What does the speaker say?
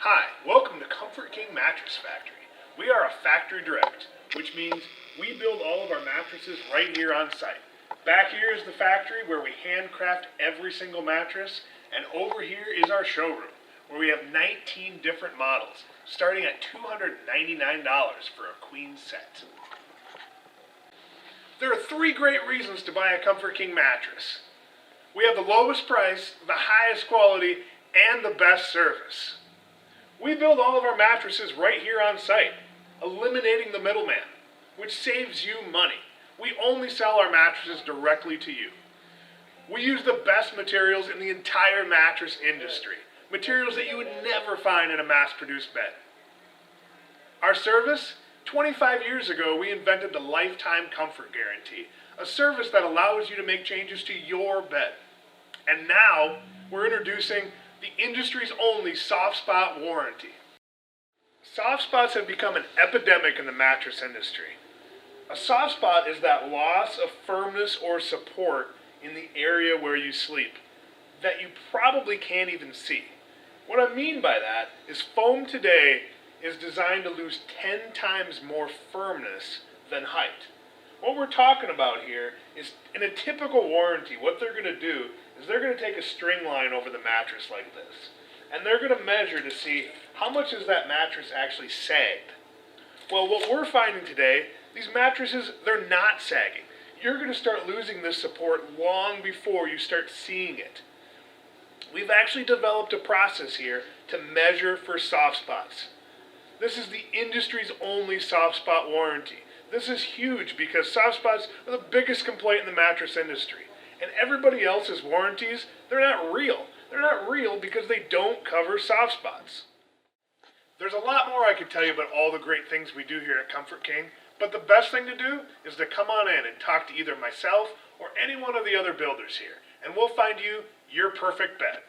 Hi, welcome to Comfort King Mattress Factory. We are a factory direct, which means we build all of our mattresses right here on site. Back here is the factory where we handcraft every single mattress, and over here is our showroom, where we have 19 different models, starting at $299 for a queen set. There are three great reasons to buy a Comfort King mattress. We have the lowest price, the highest quality, and the best service. We build all of our mattresses right here on site, eliminating the middleman, which saves you money. We only sell our mattresses directly to you. We use the best materials in the entire mattress industry, materials that you would never find in a mass-produced bed. Our service? 25 years ago, we invented the Lifetime Comfort Guarantee, a service that allows you to make changes to your bed. And now, we're introducing the industry's only soft spot warranty. Soft spots have become an epidemic in the mattress industry. A soft spot is that loss of firmness or support in the area where you sleep that you probably can't even see. What I mean by that is foam today is designed to lose 10 times more firmness than height. What we're talking about here is, in a typical warranty, what they're going to do is they're going to take a string line over the mattress like this, and they're going to measure to see how much is that mattress actually sagged. Well, what we're finding today, these mattresses, they're not sagging. You're going to start losing this support long before you start seeing it. We've actually developed a process here to measure for soft spots. This is the industry's only soft spot warranty. This is huge because soft spots are the biggest complaint in the mattress industry. And everybody else's warranties, they're not real. They're not real because they don't cover soft spots. There's a lot more I could tell you about all the great things we do here at Comfort King, but the best thing to do is to come on in and talk to either myself or any one of the other builders here, and we'll find you your perfect bed.